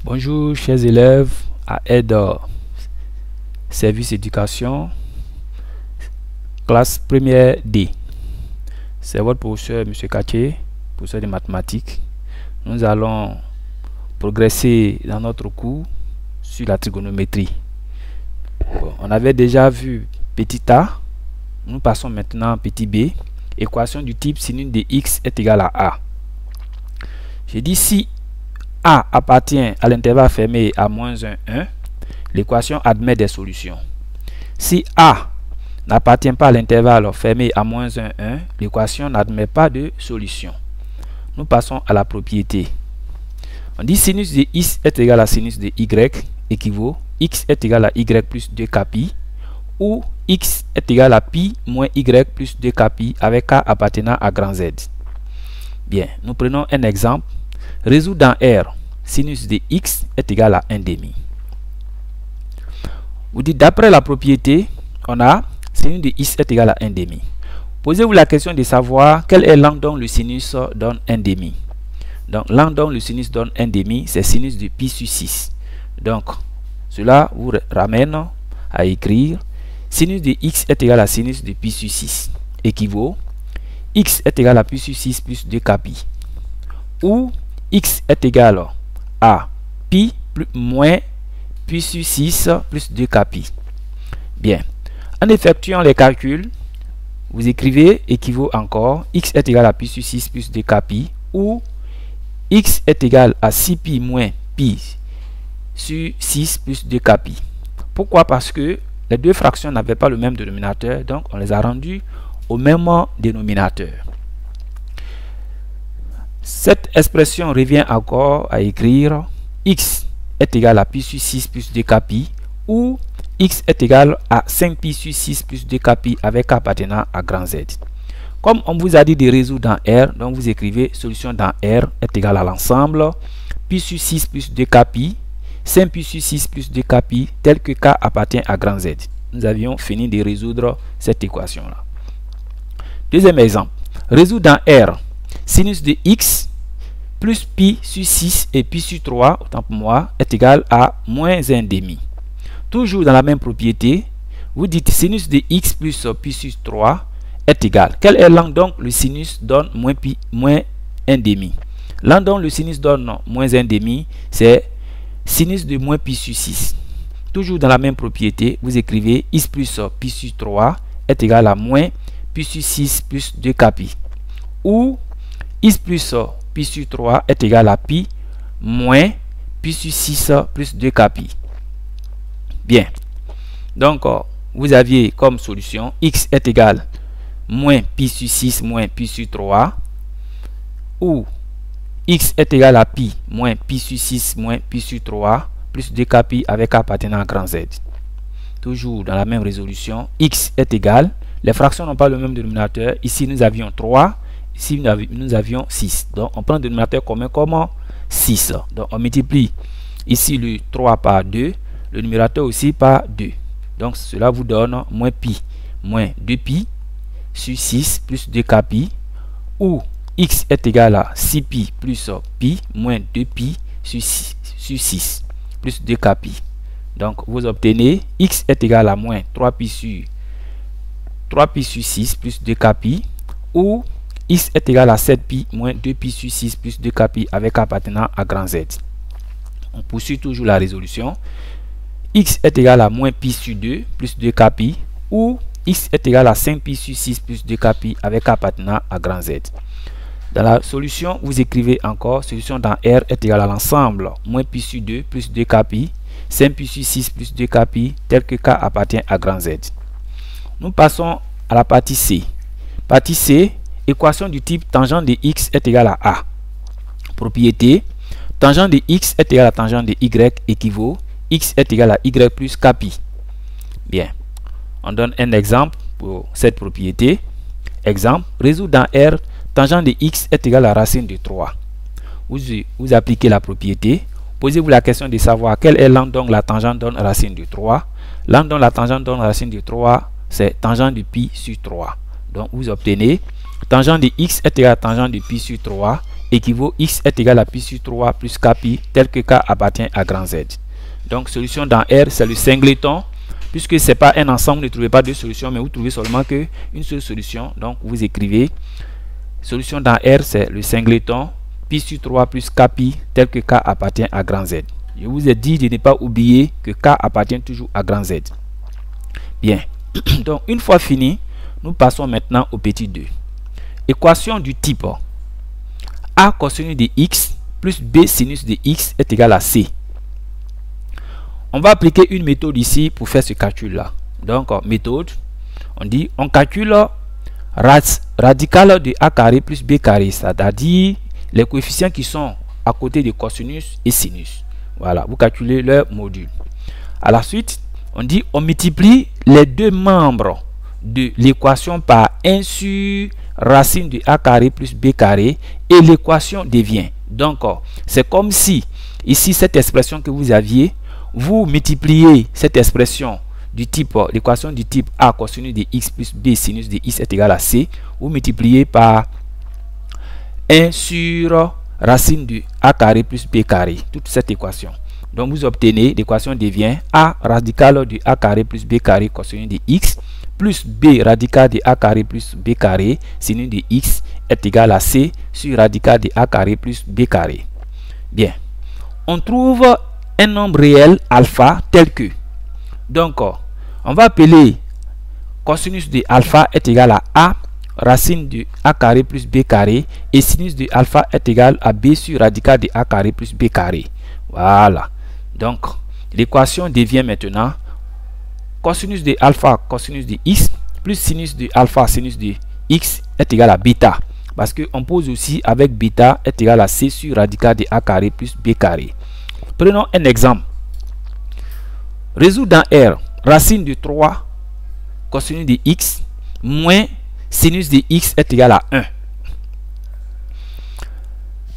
Bonjour chers élèves à Aide Service Éducation, classe première D. C'est votre professeur M. Katié, professeur de mathématiques. Nous allons progresser dans notre cours sur la trigonométrie. Bon, on avait déjà vu petit a, nous passons maintenant à petit b. Équation du type sinus de x est égal à a. J'ai dit si a appartient à l'intervalle fermé à moins 1, 1, l'équation admet des solutions. Si a n'appartient pas à l'intervalle fermé à moins 1, 1, l'équation n'admet pas de solution. Nous passons à la propriété. On dit sinus de x est égal à sinus de y équivaut x est égal à y plus 2k pi, ou x est égal à pi moins y plus 2k pi avec k appartenant à grand Z. Bien, nous prenons un exemple. Résoudre dans R, sinus de x est égal à 1 demi. Vous dites d'après la propriété, on a sinus de x est égal à 1 demi. Posez-vous la question de savoir quel est l'angle dont le sinus donne 1 demi. Donc l'angle dont le sinus donne 1 demi, c'est sinus de pi sur 6. Donc cela vous ramène à écrire sinus de x est égal à sinus de pi sur 6 équivaut x est égal à pi sur 6 plus 2k pi, ou x est égal à pi moins pi sur 6 plus 2k pi. Bien, en effectuant les calculs, vous écrivez équivaut encore x est égal à pi sur 6 plus 2k pi, ou x est égal à 6 pi moins pi sur 6 plus 2k pi. Pourquoi? Parce que les deux fractions n'avaient pas le même dénominateur, donc on les a rendues au même dénominateur. Cette expression revient encore à écrire x est égal à pi sur 6 plus 2k pi, ou x est égal à 5 pi sur 6 plus 2k pi avec k appartenant à grand Z. Comme on vous a dit de résoudre dans R, donc vous écrivez solution dans R est égal à l'ensemble pi sur 6 plus 2k pi, 5 pi sur 6 plus 2k pi, tel que k appartient à grand Z. Nous avions fini de résoudre cette équation-là. Deuxième exemple. Résoudre dans R, sinus de x plus pi sur 6 et pi sur 3, autant pour moi, est égal à moins 1 demi. Toujours dans la même propriété, vous dites sinus de x plus pi sur 3 est égal. Quel est l'angle donc le sinus donne moins 1 demi? L'angle dont le sinus donne moins 1 demi, c'est sinus de moins pi sur 6. Toujours dans la même propriété, vous écrivez x plus pi sur 3 est égal à moins pi sur 6 plus 2k pi, ou x plus pi sur 3 est égal à pi moins pi sur 6 plus 2k pi. Bien, donc vous aviez comme solution x est égal moins pi sur 6 moins pi sur 3, ou x est égal à pi moins pi sur 6 moins pi sur 3 plus 2k pi avec k appartenant à grand Z. Toujours dans la même résolution, x est égal, les fractions n'ont pas le même dénominateur. Ici nous avions 3, ici nous avions 6. Donc on prend le dénominateur commun comme 6. Donc on multiplie ici le 3 par 2, le numérateur aussi par 2. Donc cela vous donne moins pi moins 2 pi sur 6 plus 2k pi, ou x est égal à 6 pi plus pi moins 2 pi sur 6 plus 2k pi. Donc vous obtenez x est égal à moins 3 pi sur 6 plus 2k pi, ou x est égal à 7 pi moins 2 pi sur 6 plus 2k pi avec k appartenant à grand Z. On poursuit toujours la résolution. X est égal à moins pi sur 2 plus 2k pi, ou x est égal à 5 pi sur 6 plus 2k pi avec k appartenant à grand Z. Dans la solution, vous écrivez encore solution dans R est égal à l'ensemble moins pi sur 2 plus 2k pi, 5 pi sur 6 plus 2k pi, tel que k appartient à grand Z. Nous passons à la partie C. Partie C, équation du type tangente de x est égal à a. Propriété, tangente de x est égal à tangente de y équivaut x est égal à y plus k pi. Bien, on donne un exemple pour cette propriété. Exemple, résoudre dans R, tangente de x est égal à racine de 3. Vous appliquez la propriété. Posez-vous la question de savoir quel est l'angle dont la tangente donne racine de 3. L'angle dont la tangente donne racine de 3, c'est tangente de pi sur 3. Donc vous obtenez tangente de x est égal à tangente de pi sur 3 équivaut x est égal à pi sur 3 plus k pi tel que k appartient à grand Z. Donc solution dans R, c'est le singleton. Puisque c'est pas un ensemble, ne trouvez pas deux solutions, mais vous trouvez seulement que une seule solution. Donc vous écrivez solution dans R, c'est le singleton pi sur 3 plus k pi tel que k appartient à grand Z. Je vous ai dit de ne pas oublier que k appartient toujours à grand Z. Bien. Donc une fois fini, nous passons maintenant au petit 2. Équation du type a cosinus de x plus b sinus de x est égal à c. On va appliquer une méthode ici pour faire ce calcul là. Donc méthode, on dit on calcule radical de a carré plus b carré, c'est-à-dire les coefficients qui sont à côté de cosinus et sinus. Voilà, vous calculez leur module. À la suite, on dit on multiplie les deux membres de l'équation par 1 sur racine de a carré plus b carré et l'équation devient. Donc c'est comme si ici cette expression que vous aviez, vous multipliez cette expression du type, l'équation du type a cosinus de x plus b sinus de x est égal à c, vous multipliez par 1 sur racine de a carré plus b carré, toute cette équation. Donc vous obtenez, l'équation devient a radical de a carré plus b carré cosinus de x plus b radical de a carré plus b carré sinus de x est égal à c sur radical de a carré plus b carré. Bien, on trouve un nombre réel alpha tel que, donc on va appeler cosinus de alpha est égal à a racine de a carré plus b carré et sinus de alpha est égal à b sur radical de a carré plus b carré. Voilà, donc l'équation devient maintenant cosinus de alpha cosinus de x plus sinus de alpha sinus de x est égal à bêta, parce qu'on pose aussi avec bêta est égal à c sur radical de a carré plus b carré. Prenons un exemple. Résoudre dans R racine de 3 cosinus de x moins sinus de x est égal à 1.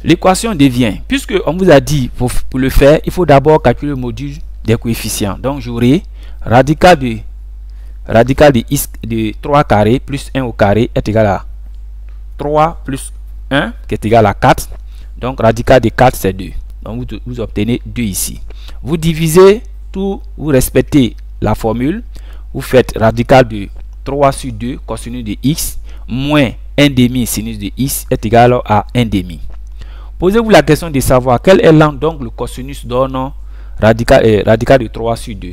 L'équation devient, puisque on vous a dit pour le faire, il faut d'abord calculer le module des coefficients. Donc j'aurai radical de x de 3 carré plus 1 au carré est égal à 3 plus 1 qui est égal à 4. Donc radical de 4 c'est 2. Donc vous obtenez 2 ici. Vous divisez tout, vous respectez la formule. Vous faites radical de 3 sur 2 cosinus de x moins 1 demi sinus de x est égal à 1 demi. Posez-vous la question de savoir quel est l'angle, donc le cosinus donne radical de 3 sur 2.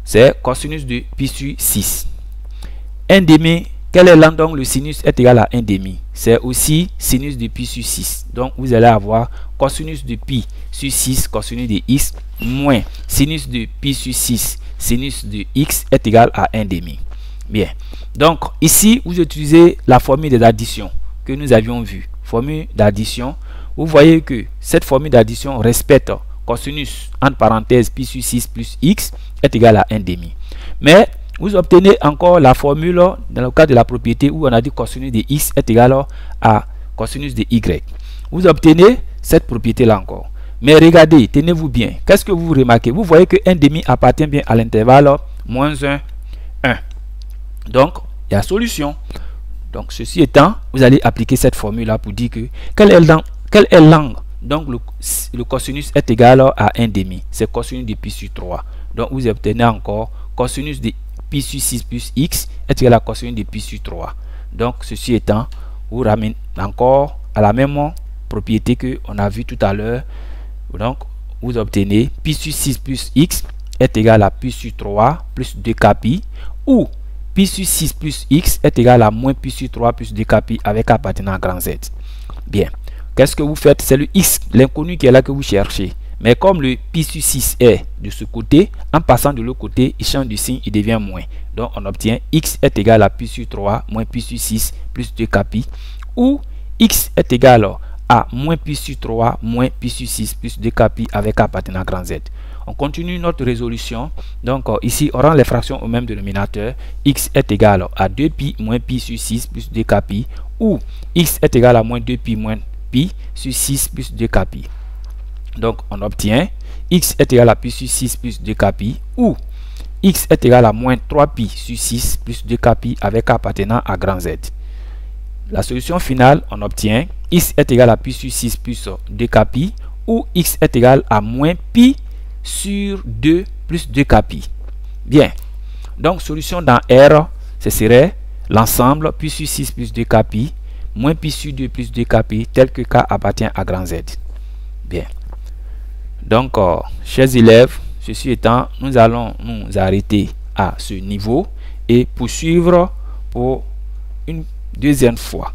C'est cosinus de pi sur 6. 1 demi, quel est l'angle, donc le sinus est égal à 1 demi. C'est aussi sinus de pi sur 6. Donc vous allez avoir cosinus de pi sur 6 cosinus de x moins sinus de pi sur 6 sinus de x est égal à 1 demi. Bien. Donc ici vous utilisez la formule des additions que nous avions vue. Formule d'addition. Vous voyez que cette formule d'addition respecte cosinus entre parenthèses pi sur 6 plus x est égal à 1 demi. Mais vous obtenez encore la formule dans le cas de la propriété où on a dit cosinus de x est égal à cosinus de y. Vous obtenez cette propriété là encore. Mais regardez, tenez-vous bien. Qu'est-ce que vous remarquez? Vous voyez que 1 demi appartient bien à l'intervalle moins 1, 1. Donc, il y a solution. Donc, ceci étant, vous allez appliquer cette formule là pour dire que quel est l'angle? Donc, le cosinus est égal à 1 demi. C'est cosinus de pi sur 3. Donc, vous obtenez encore cosinus de pi sur 6 plus x est égal à cosinus de pi sur 3. Donc, ceci étant, vous ramenez encore à la même propriété que on a vu tout à l'heure. Donc, vous obtenez pi sur 6 plus x est égal à pi sur 3 plus 2k pi, ou pi sur 6 plus x est égal à moins pi sur 3 plus 2k pi avec appartenant à grand Z. Bien. Qu'est-ce que vous faites? C'est le x, l'inconnu qui est là que vous cherchez. Mais comme le pi sur 6 est de ce côté, en passant de l'autre côté, il change de signe, il devient moins. Donc, on obtient x est égal à pi sur 3 moins pi sur 6 plus 2k pi, ou x est égal à moins pi sur 3 moins pi sur 6 plus 2k pi avec appartenant à grand Z. On continue notre résolution. Donc ici, on rend les fractions au même dénominateur. X est égal à 2pi moins pi sur 6 plus 2k pi, ou x est égal à moins 2pi moins pi sur 6 plus 2k pi. Donc on obtient x est égal à pi sur 6 plus 2k pi, ou x est égal à moins 3pi sur 6 plus 2k pi avec appartenant à grand Z. La solution finale, on obtient x est égal à pi sur 6 plus 2k pi, ou x est égal à moins pi sur 2 plus 2k pi. Bien, donc solution dans R, ce serait l'ensemble pi sur 6 plus 2k pi moins pi sur 2 plus 2k pi tel que k appartient à grand Z. Bien, donc chers élèves, ceci étant, nous allons nous arrêter à ce niveau et poursuivre pour une deuxième fois.